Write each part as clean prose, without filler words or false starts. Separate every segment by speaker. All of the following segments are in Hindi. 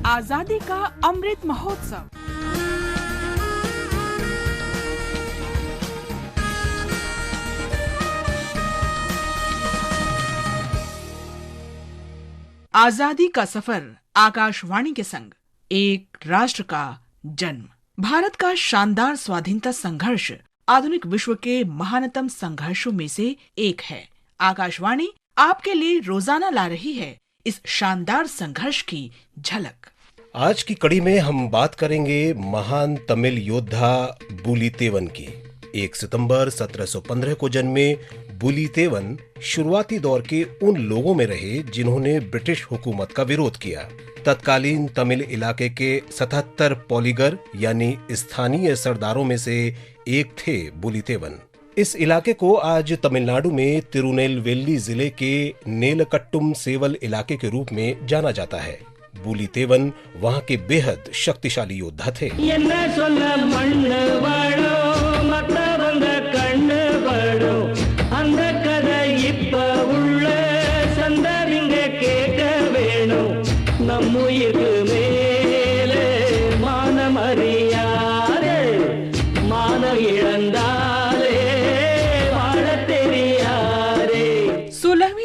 Speaker 1: आजादी का अमृत महोत्सव। आजादी का सफर आकाशवाणी के संग, एक राष्ट्र का जन्म। भारत का शानदार स्वाधीनता संघर्ष आधुनिक विश्व के महानतम संघर्षों में से एक है। आकाशवाणी आपके लिए रोजाना ला रही है इस शानदार संघर्ष की झलक।
Speaker 2: आज की कड़ी में हम बात करेंगे महान तमिल योद्धा बुलितेवन की। 1 सितंबर 1715 को जन्मे बुलितेवन शुरुआती दौर के उन लोगों में रहे जिन्होंने ब्रिटिश हुकूमत का विरोध किया। तत्कालीन तमिल इलाके के 77 पॉलीगर यानी स्थानीय सरदारों में से एक थे बुलितेवन। इस इलाके को आज तमिलनाडु में तिरुनेलवेली जिले के नेलकट्टुम सेवल इलाके के रूप में जाना जाता है। बुलितेवन वहां के बेहद शक्तिशाली योद्धा थे।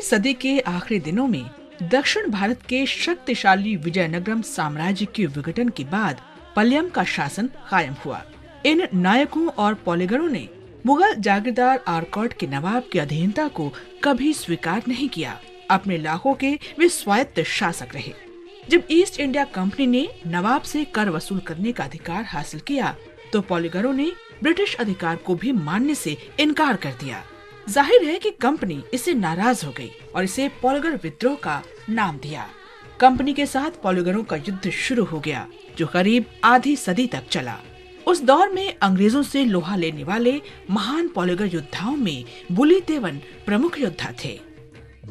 Speaker 1: सदी के आखिरी दिनों में दक्षिण भारत के शक्तिशाली विजयनगरम साम्राज्य के विघटन के बाद पल्लम का शासन कायम हुआ। इन नायकों और पॉलीगरों ने मुगल जागीरदार आरकॉट के नवाब की अधीनता को कभी स्वीकार नहीं किया। अपने इलाकों के वे स्वायत्त शासक रहे। जब ईस्ट इंडिया कंपनी ने नवाब से कर वसूल करने का अधिकार हासिल किया, तो पॉलीगरों ने ब्रिटिश अधिकार को भी मानने से इनकार कर दिया। जाहिर है कि कंपनी इससे नाराज हो गई और इसे पॉलीगर विद्रोह का नाम दिया। कंपनी के साथ पॉलीगरों का युद्ध शुरू हो गया, जो करीब आधी सदी तक चला। उस दौर में अंग्रेजों से लोहा लेने वाले महान पॉलीगर योद्धाओं में बुलितेवन प्रमुख योद्धा थे।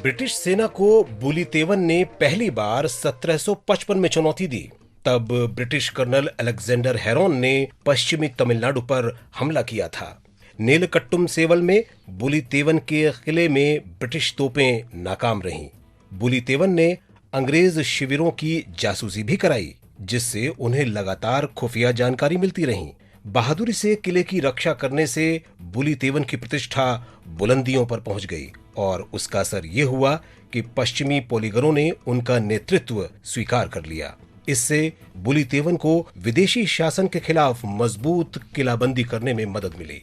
Speaker 2: ब्रिटिश सेना को बुलितेवन ने पहली बार 1755 में चुनौती दी। तब ब्रिटिश कर्नल अलेक्जेंडर हेरोन ने पश्चिमी तमिलनाडु पर हमला किया था। नेलकट्टुम सेवल में बुलितेवन के किले में ब्रिटिश तोपें नाकाम रहीं। बुलितेवन ने अंग्रेज शिविरों की जासूसी भी कराई, जिससे उन्हें लगातार खुफिया जानकारी मिलती रही। बहादुरी से किले की रक्षा करने से बुलितेवन की प्रतिष्ठा बुलंदियों पर पहुंच गई और उसका असर ये हुआ कि पश्चिमी पॉलीगरों ने उनका नेतृत्व स्वीकार कर लिया। इससे बुलितेवन को विदेशी शासन के खिलाफ मजबूत किलाबंदी करने में मदद मिली।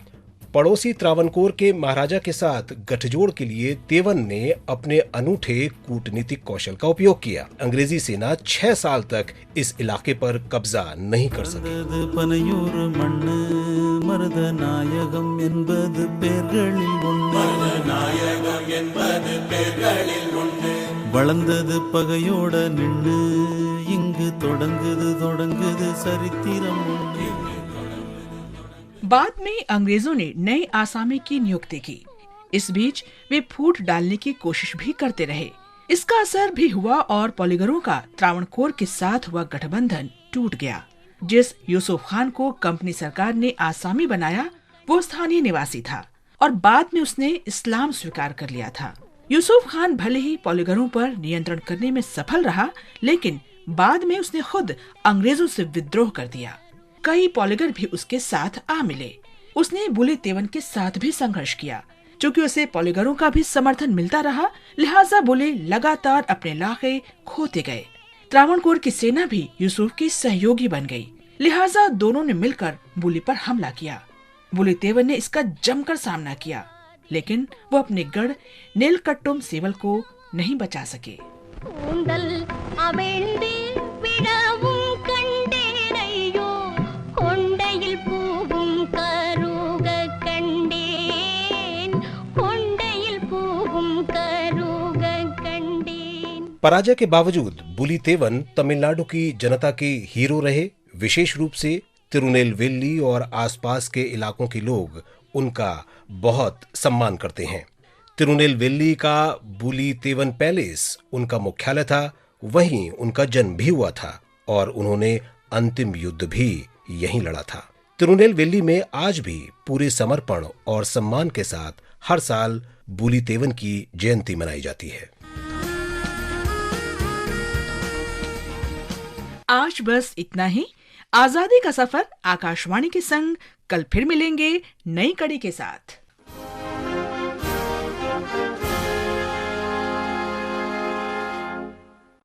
Speaker 2: पड़ोसी त्रावणकोर के महाराजा के साथ गठजोड़ के लिए तेवन ने अपने अनूठे कूटनीतिक कौशल का उपयोग किया। अंग्रेजी सेना 6 साल तक इस इलाके पर कब्जा नहीं कर सकी।
Speaker 1: बाद में अंग्रेजों ने नए आसामी की नियुक्ति की। इस बीच वे फूट डालने की कोशिश भी करते रहे। इसका असर भी हुआ और पॉलीगरों का त्रावणकोर के साथ हुआ गठबंधन टूट गया। जिस यूसुफ खान को कंपनी सरकार ने आसामी बनाया, वो स्थानीय निवासी था और बाद में उसने इस्लाम स्वीकार कर लिया था। यूसुफ खान भले ही पॉलीगरों पर नियंत्रण करने में सफल रहा, लेकिन बाद में उसने खुद अंग्रेजों से विद्रोह कर दिया। कई पॉलीगर भी उसके साथ आ मिले। उसने बुलितेवन के साथ भी संघर्ष किया। चूँकि उसे पॉलीगरों का भी समर्थन मिलता रहा, लिहाजा बुले लगातार अपने इलाके खोते गए। त्रावणकोर की सेना भी यूसुफ की सहयोगी बन गई, लिहाजा दोनों ने मिलकर बुली पर हमला किया। बुलितेवन ने इसका जमकर सामना किया, लेकिन वो अपने गढ़ नेलकट्टुम सेवल को नहीं बचा सके।
Speaker 2: पराजय के बावजूद बुलितेवन तमिलनाडु की जनता के हीरो रहे। विशेष रूप से तिरुनेलवेली और आसपास के इलाकों के लोग उनका बहुत सम्मान करते हैं। तिरुनेलवेली का बुलितेवन पैलेस उनका मुख्यालय था, वहीं उनका जन्म भी हुआ था और उन्होंने अंतिम युद्ध भी यहीं लड़ा था। तिरुनेलवेली में आज भी पूरे समर्पण और सम्मान के साथ हर साल बुलितेवन की जयंती मनाई जाती है।
Speaker 1: आज बस इतना ही। आजादी का सफर आकाशवाणी के संग कल फिर मिलेंगे नई कड़ी के साथ।